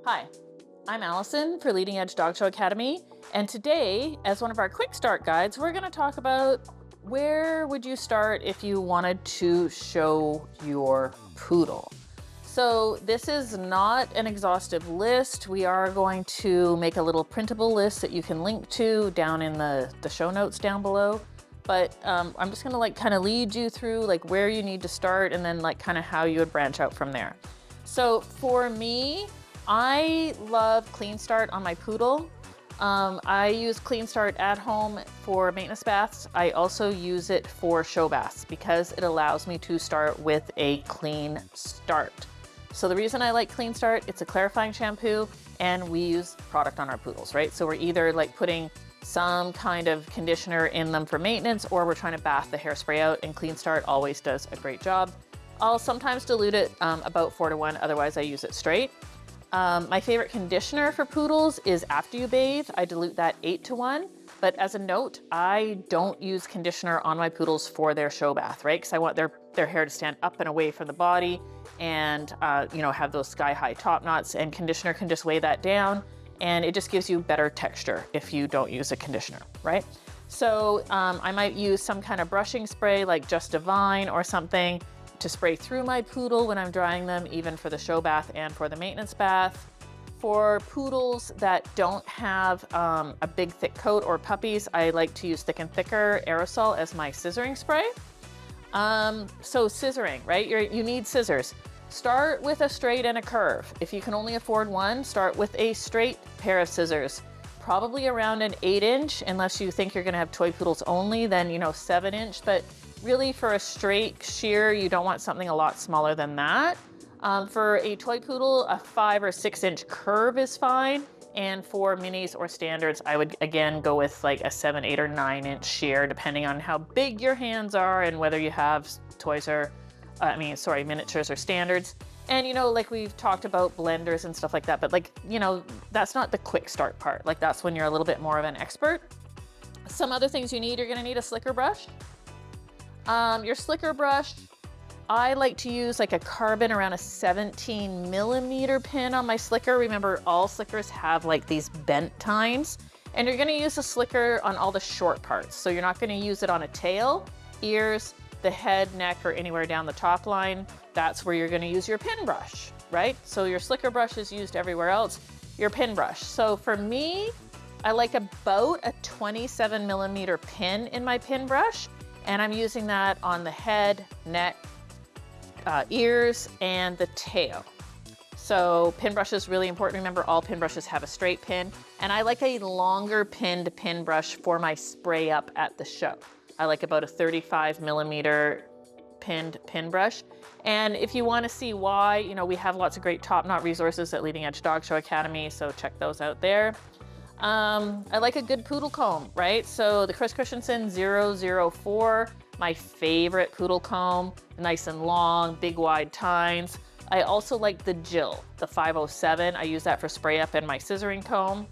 Hi, I'm Allison for Leading Edge Dog Show Academy, and today, as one of our quick start guides, we're going to talk about where would you start if you wanted to show your poodle. So this is not an exhaustive list. We are going to make a little printable list that you can link to down in the show notes down below. But I'm just going to kind of lead you through where you need to start and then kind of how you would branch out from there. So for me, I love Clean Start on my poodle. I use Clean Start at home for maintenance baths. I also use it for show baths because it allows me to start with a clean start. So the reason I like Clean Start, it's a clarifying shampoo and we use product on our poodles, right? So we're either putting some kind of conditioner in them for maintenance or we're trying to bath the hairspray out, and Clean Start always does a great job. I'll sometimes dilute it about 4:1, otherwise I use it straight. My favorite conditioner for poodles is after you bathe. I dilute that 8:1. But as a note, I don't use conditioner on my poodles for their show bath, right? Because I want their hair to stand up and away from the body and, have those sky-high top knots, and conditioner can just weigh that down, and it just gives you better texture if you don't use a conditioner, right? So I might use some kind of brushing spray like Just Divine or something to spray through my poodle when I'm drying them, even for the show bath and for the maintenance bath. For poodles that don't have a big thick coat or puppies, I like to use Thick and Thicker aerosol as my scissoring spray. So scissoring, right? You need scissors. Start with a straight and a curve. If you can only afford one, start with a straight pair of scissors, probably around an 8-inch, unless you think you're gonna have toy poodles only, then 7-inch, but really for a straight shear, you don't want something a lot smaller than that. For a toy poodle, a 5 or 6-inch curve is fine. And for minis or standards, I would again go with a 7, 8, or 9-inch shear, depending on how big your hands are and whether you have miniatures or standards. And we've talked about blenders and stuff like that, but that's not the quick start part. That's when you're a little bit more of an expert. Some other things you're gonna need a slicker brush. Your slicker brush, I like to use a carbon around a 17mm pin on my slicker. Remember, all slickers have these bent tines, and you're gonna use a slicker on all the short parts. So you're not gonna use it on a tail, ears, the head, neck, or anywhere down the top line. That's where you're gonna use your pin brush, right? So your slicker brush is used everywhere else, your pin brush. So for me, I like about a 27mm pin in my pin brush, and I'm using that on the head, neck, ears, and the tail. So pin brush is really important. Remember, all pin brushes have a straight pin, and I like a longer pinned pin brush for my spray up at the show. I like about a 35mm pinned pin brush. And if you want to see why, we have lots of great top knot resources at Leading Edge Dog Show Academy, so check those out there. I like a good poodle comb, right? So the Chris Christensen 004, my favorite poodle comb, nice and long, big wide tines. I also like the Jill, the 507. I use that for spray up in my scissoring comb.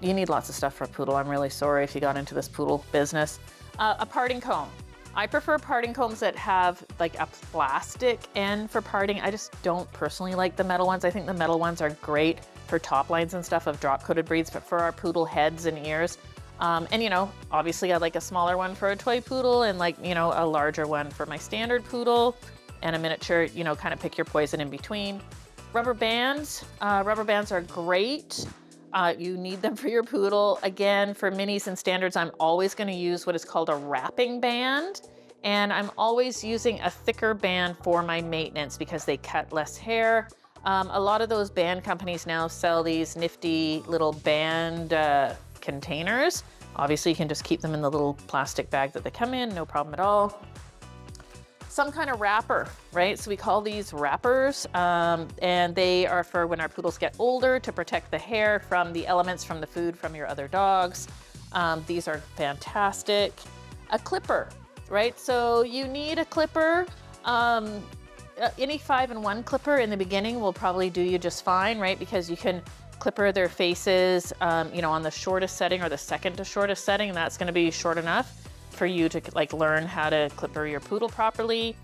You need lots of stuff for a poodle. I'm really sorry if you got into this poodle business. A parting comb. I prefer parting combs that have a plastic end for parting. I just don't personally like the metal ones. I think the metal ones are great for top lines and stuff of drop coated breeds, but for our poodle heads and ears, obviously I like a smaller one for a toy poodle and a larger one for my standard poodle, and a miniature, kind of pick your poison in between. Rubber bands. Rubber bands are great. You need them for your poodle. Again, for minis and standards, I'm always going to use what is called a wrapping band. And I'm always using a thicker band for my maintenance because they cut less hair. A lot of those band companies now sell these nifty little band containers. Obviously, you can just keep them in the little plastic bag that they come in, no problem at all. Some kind of wrapper, right? So we call these wrappers, and they are for when our poodles get older to protect the hair from the elements from the food from your other dogs. These are fantastic. A clipper, right? So you need a clipper. Any 5-in-1 clipper in the beginning will probably do you just fine, right? Because you can clipper their faces, on the shortest setting or the second to shortest setting, and that's going to be short enough for you to learn how to clipper your poodle properly.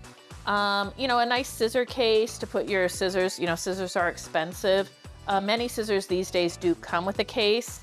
You know, a nice scissor case to put your scissors. You know, scissors are expensive. Many scissors these days do come with a case.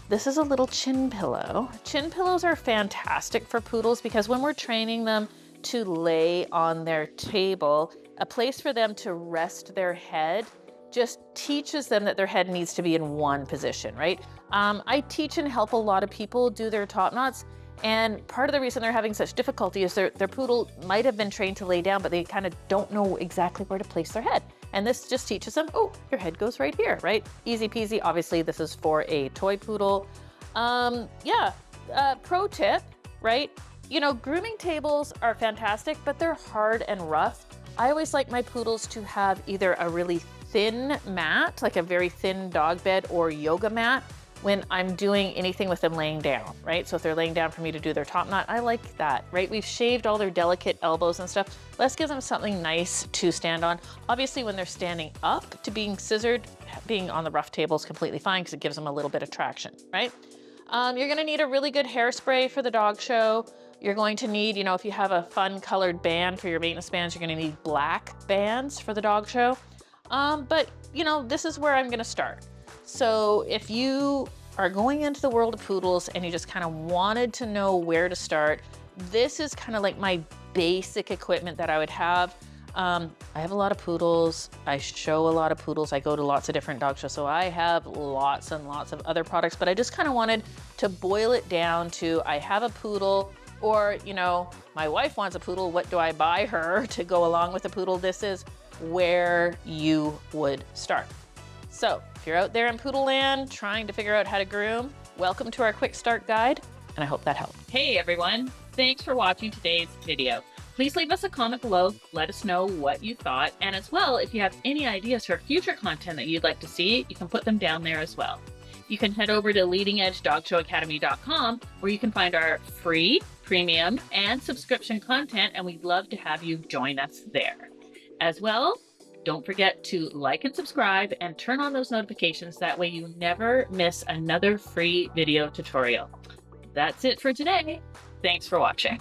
This is a little chin pillow. Chin pillows are fantastic for poodles because when we're training them to lay on their table, a place for them to rest their head just teaches them that their head needs to be in one position, right? I teach and help a lot of people do their top knots. And part of the reason they're having such difficulty is their poodle might have been trained to lay down, but they kind of don't know exactly where to place their head. And this just teaches them, oh, your head goes right here, right? Easy peasy. Obviously, this is for a toy poodle. Pro tip, right? You know, grooming tables are fantastic, but they're hard and rough. I always like my poodles to have either a really thin mat, like a very thin dog bed or yoga mat, when I'm doing anything with them laying down, right? So if they're laying down for me to do their top knot, I like that, right? We've shaved all their delicate elbows and stuff. Let's give them something nice to stand on. Obviously, when they're standing up to being scissored, being on the rough table is completely fine because it gives them a little bit of traction, right? You're gonna need a really good hairspray for the dog show. You're going to need, you know, if you have a fun colored band for your maintenance bands, you're gonna need black bands for the dog show. But, you know, this is where I'm gonna start. So if you are going into the world of poodles and you just kind of wanted to know where to start, this is kind of like my basic equipment that I would have. I have a lot of poodles. I show a lot of poodles. I go to lots of different dog shows. So I have lots and lots of other products, but I just kind of wanted to boil it down to, I have a poodle, or, you know, my wife wants a poodle. What do I buy her to go along with a poodle? This is where you would start. So if you're out there in Poodle Land trying to figure out how to groom, welcome to our quick start guide, and I hope that helped. Hey everyone, thanks for watching today's video. Please leave us a comment below, let us know what you thought, and as well, if you have any ideas for future content that you'd like to see, you can put them down there as well. You can head over to leadingedgedogshow.academy.com where you can find our free, premium, and subscription content, and we'd love to have you join us there. As well, don't forget to like and subscribe and turn on those notifications. That way you never miss another free video tutorial. That's it for today. Thanks for watching.